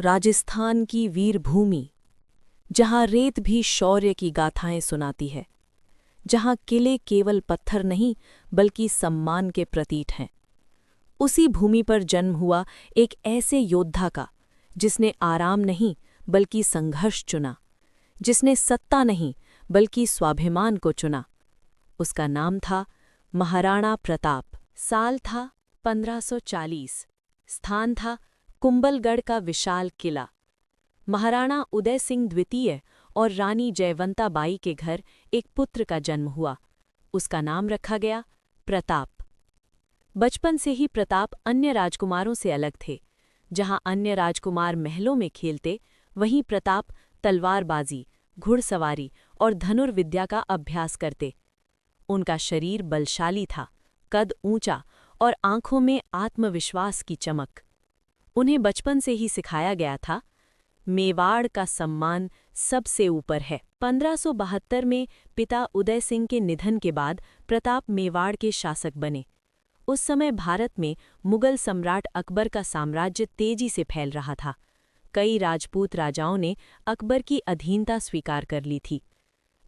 राजस्थान की वीर भूमि, जहाँ रेत भी शौर्य की गाथाएं सुनाती है, जहाँ किले केवल पत्थर नहीं बल्कि सम्मान के प्रतीक हैं। उसी भूमि पर जन्म हुआ एक ऐसे योद्धा का, जिसने आराम नहीं बल्कि संघर्ष चुना, जिसने सत्ता नहीं बल्कि स्वाभिमान को चुना। उसका नाम था महाराणा प्रताप। साल था 1540। स्थान था कुंभलगढ़ का विशाल किला। महाराणा उदय सिंह द्वितीय और रानी जयवंता बाई के घर एक पुत्र का जन्म हुआ। उसका नाम रखा गया प्रताप। बचपन से ही प्रताप अन्य राजकुमारों से अलग थे। जहां अन्य राजकुमार महलों में खेलते, वहीं प्रताप तलवारबाजी, घुड़सवारी और धनुर्विद्या का अभ्यास करते। उनका शरीर बलशाली था, कद ऊंचा और आंखों में आत्मविश्वास की चमक। उन्हें बचपन से ही सिखाया गया था, मेवाड़ का सम्मान सबसे ऊपर है। 1572 में पिता उदय सिंह के निधन के बाद प्रताप मेवाड़ के शासक बने। उस समय भारत में मुगल सम्राट अकबर का साम्राज्य तेजी से फैल रहा था। कई राजपूत राजाओं ने अकबर की अधीनता स्वीकार कर ली थी।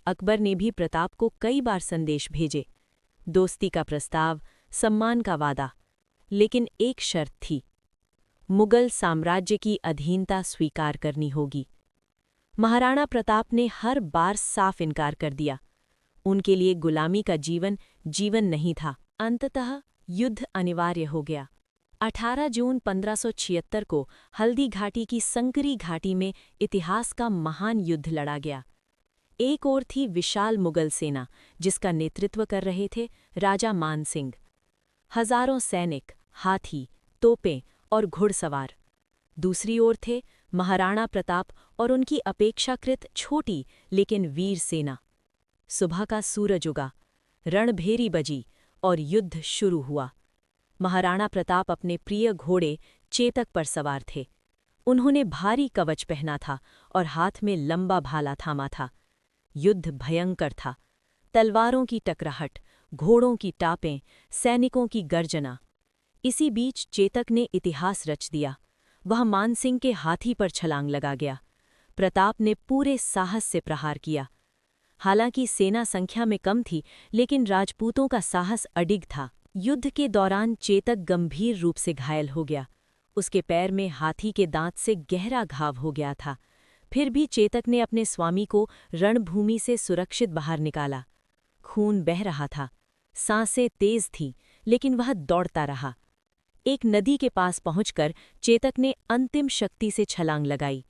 अकबर ने भी प्रताप को कई बार संदेश भेजे, दोस्ती का प्रस्ताव, सम्मान का वादा, लेकिन एक शर्त थी, मुगल साम्राज्य की अधीनता स्वीकार करनी होगी। महाराणा प्रताप ने हर बार साफ इनकार कर दिया। उनके लिए गुलामी का जीवन जीवन नहीं था। अंततः युद्ध अनिवार्य हो गया। 18 जून 1576 को हल्दी घाटी की संकरी घाटी में इतिहास का महान युद्ध लड़ा गया। एक ओर थी विशाल मुगल सेना, जिसका नेतृत्व कर रहे थे राजा मान सिंह। हजारों सैनिक, हाथी, तोपें और घुड़सवार। दूसरी ओर थे महाराणा प्रताप और उनकी अपेक्षाकृत छोटी लेकिन वीर सेना। सुबह का सूरज उगा, रणभेरी बजी और युद्ध शुरू हुआ। महाराणा प्रताप अपने प्रिय घोड़े चेतक पर सवार थे। उन्होंने भारी कवच पहना था और हाथ में लंबा भाला थामा था। युद्ध भयंकर था। तलवारों की टकराहट, घोड़ों की टापें, सैनिकों की गर्जना। इसी बीच चेतक ने इतिहास रच दिया। वह मानसिंह के हाथी पर छलांग लगा गया। प्रताप ने पूरे साहस से प्रहार किया। हालांकि सेना संख्या में कम थी, लेकिन राजपूतों का साहस अडिग था। युद्ध के दौरान चेतक गंभीर रूप से घायल हो गया। उसके पैर में हाथी के दांत से गहरा घाव हो गया था। फिर भी चेतक ने अपने स्वामी को रणभूमि से सुरक्षित बाहर निकाला। खून बह रहा था, सांसें तेज थीं, लेकिन वह दौड़ता रहा। एक नदी के पास पहुंचकर चेतक ने अंतिम शक्ति से छलांग लगाई।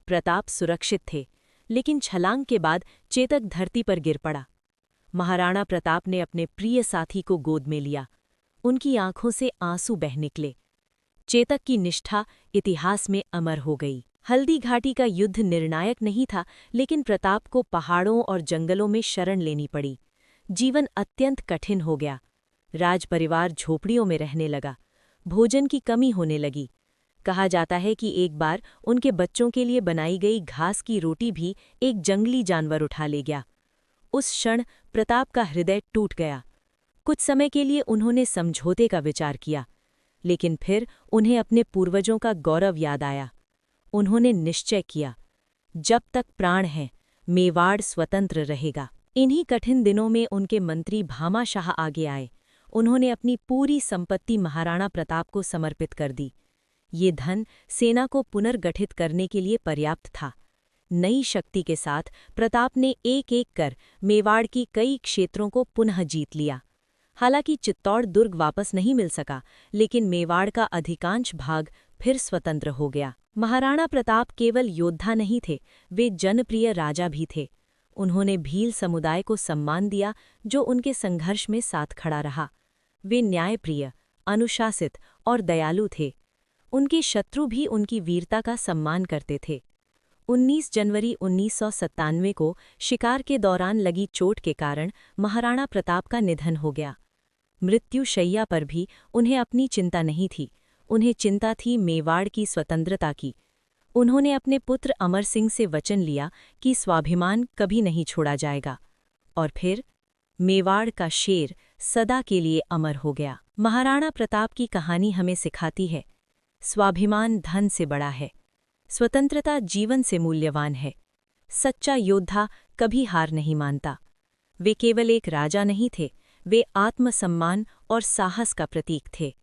प्रताप सुरक्षित थे, लेकिन छलांग के बाद चेतक धरती पर गिर पड़ा। महाराणा प्रताप ने अपने प्रिय साथी को गोद में लिया। उनकी आंखों से आंसू बह निकले। चेतक की निष्ठा इतिहास में अमर हो गई। हल्दी घाटी का युद्ध निर्णायक नहीं था, लेकिन प्रताप को पहाड़ों और जंगलों में शरण लेनी पड़ी। जीवन अत्यंत कठिन हो गया। राजपरिवार झोपड़ियों में रहने लगा। भोजन की कमी होने लगी। कहा जाता है कि एक बार उनके बच्चों के लिए बनाई गई घास की रोटी भी एक जंगली जानवर उठा ले गया। उस क्षण प्रताप का हृदय टूट गया। कुछ समय के लिए उन्होंने समझौते का विचार किया, लेकिन फिर उन्हें अपने पूर्वजों का गौरव याद आया। उन्होंने निश्चय किया, जब तक प्राण है, मेवाड़ स्वतंत्र रहेगा। इन्हीं कठिन दिनों में उनके मंत्री भामा शाह आगे आए। उन्होंने अपनी पूरी संपत्ति महाराणा प्रताप को समर्पित कर दी। ये धन सेना को पुनर्गठित करने के लिए पर्याप्त था। नई शक्ति के साथ प्रताप ने एक-एक कर मेवाड़ की कई क्षेत्रों को पुनः जीत लिया। हालांकि चित्तौड़ दुर्ग वापस नहीं मिल सका, लेकिन मेवाड़ का अधिकांश भाग फिर स्वतंत्र हो गया। महाराणा प्रताप केवल योद्धा नहीं थे, वे जनप्रिय राजा भी थे। उन्होंने भील समुदाय को सम्मान दिया, जो उनके संघर्ष में साथ खड़ा रहा। वे न्यायप्रिय, अनुशासित और दयालु थे। उनके शत्रु भी उनकी वीरता का सम्मान करते थे। 19 जनवरी 1997 को शिकार के दौरान लगी चोट के कारण महाराणा प्रताप का निधन हो गया। मृत्युशैया पर भी उन्हें अपनी चिंता नहीं थी। उन्हें चिंता थी मेवाड़ की स्वतंत्रता की। उन्होंने अपने पुत्र अमर सिंह से वचन लिया कि स्वाभिमान कभी नहीं छोड़ा जाएगा। और फिर मेवाड़ का शेर सदा के लिए अमर हो गया। महाराणा प्रताप की कहानी हमें सिखाती है, स्वाभिमान धन से बड़ा है। स्वतंत्रता जीवन से मूल्यवान है। सच्चा योद्धा कभी हार नहीं मानता। वे केवल एक राजा नहीं थे, वे आत्मसम्मान और साहस का प्रतीक थे।